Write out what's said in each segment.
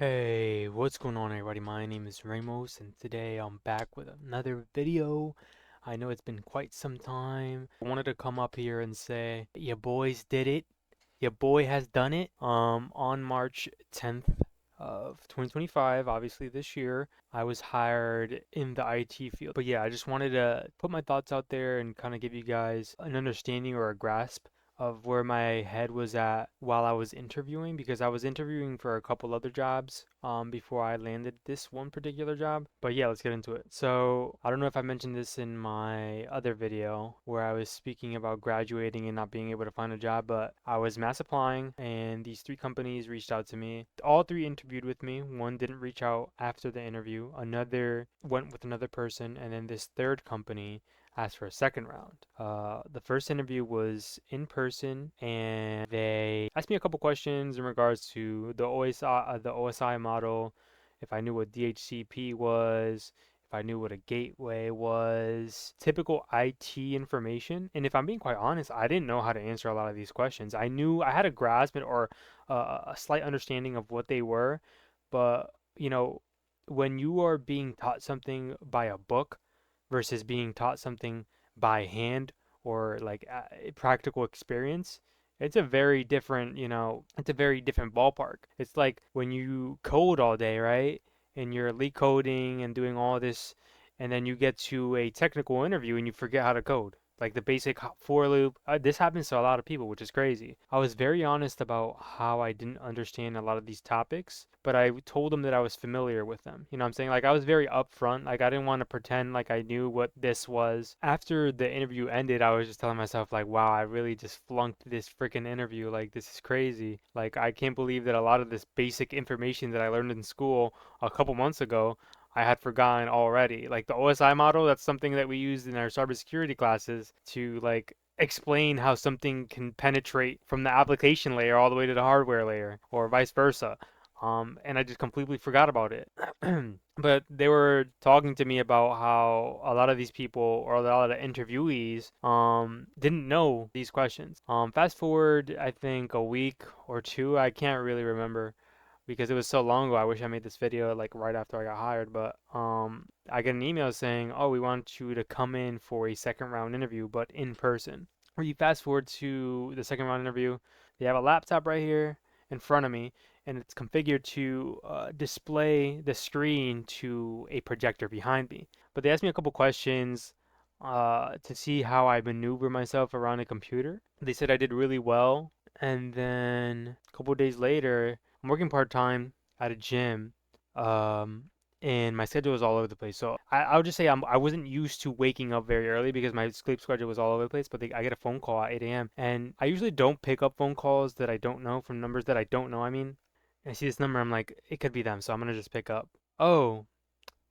Hey, what's going on everybody? My name is Ramos and today I'm back with another video. I know it's been quite some time. I wanted to come up here and say, your boys did it. Your boy has done it. On March 10th of 2025, obviously this year, I was hired in the IT field. But yeah, I just wanted to put my thoughts out there and kind of give you guys an understanding or a grasp of where my head was at while I was interviewing because I was interviewing for a couple other jobs before I landed this one particular job. But yeah, let's get into it. So I don't know if I mentioned this in my other video where I was speaking about graduating and not being able to find a job, but I was mass applying and these three companies reached out to me. All three interviewed with me. One didn't reach out after the interview. Another went with another person, and then this third company asked for a second round. The first interview was in person, and they asked me a couple questions in regards to the OSI model, if I knew what DHCP was, if I knew what a gateway was, typical IT information. And if I'm being quite honest, I didn't know how to answer a lot of these questions. I knew I had a grasp or a slight understanding of what they were, but you know, when you are being taught something by a book versus being taught something by hand or like practical experience, it's a very different, it's a very different ballpark. It's like when you code all day, right? And you're leak coding and doing all this, and then you get to a technical interview and you forget how to code. Like the basic for loop. This happens to a lot of people, which is crazy. I was very honest about how I didn't understand a lot of these topics, but I told them that I was familiar with them. You know what I'm saying? Like I was very upfront. Like I didn't want to pretend like I knew what this was. After the interview ended, I was just telling myself like, wow, I really just flunked this freaking interview. Like this is crazy. Like I can't believe that a lot of this basic information that I learned in school a couple months ago I had forgotten already. Like the OSI model, that's something that we used in our cybersecurity classes to like explain how something can penetrate from the application layer all the way to the hardware layer or vice versa. And I just completely forgot about it. But they were talking to me about how a lot of these people or a lot of the interviewees didn't know these questions. Fast forward, I think a week or two, I can't really remember because it was so long ago. I wish I made this video like right after I got hired, but I get an email saying, "Oh, we want you to come in for a second round interview, but in person." Or you fast forward to the second round interview, they have a laptop right here in front of me, and it's configured to display the screen to a projector behind me. But they asked me a couple questions to see how I maneuver myself around a computer. They said I did really well, and then a couple days later, I'm working part time at a gym, um, and my schedule was all over the place. So I would just say I wasn't used to waking up very early because my sleep schedule was all over the place. But I get a phone call at 8 a.m. and I usually don't pick up phone calls that I don't know from numbers that I don't know. I mean, I see this number, I'm like, it could be them, so I'm gonna just pick up. Oh,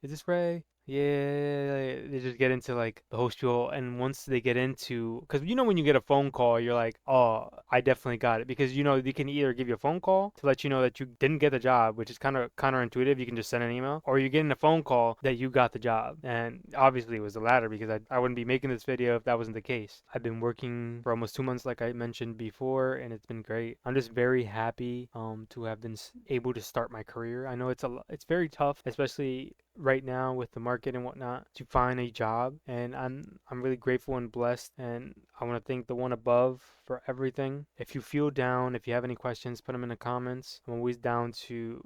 is this Ray? Yeah, they just get into like the whole spiel, and once they get into, because you know when you get a phone call, you're like, oh, I definitely got it, because you know they can either give you a phone call to let you know that you didn't get the job, which is kind of counterintuitive. You can just send an email, or you're getting a phone call that you got the job, and obviously it was the latter because I wouldn't be making this video if that wasn't the case. I've been working for almost 2 months, like I mentioned before, and it's been great. I'm just very happy to have been able to start my career. I know it's very tough, especially right now with the market and whatnot to find a job, and I'm really grateful and blessed, and I want to thank the one above for everything. If you feel down, if you have any questions, put them in the comments. I'm always down to,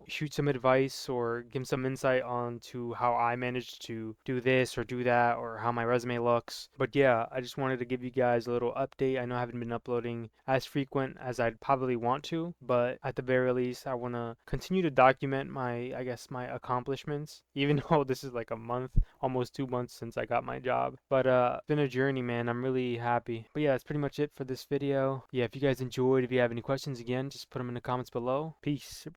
shoot some advice or give some insight on to how I managed to do this or do that or how my resume looks. But yeah, I just wanted to give you guys a little update. I know I haven't been uploading as frequent as I'd probably want to, but at the very least I want to continue to document my, I guess, my accomplishments, even though this is like a month, almost 2 months since I got my job. But it's been a journey, man. I'm really happy. But yeah, that's pretty much it for this video. Yeah, if you guys enjoyed, if you have any questions, again, just put them in the comments below. Peace.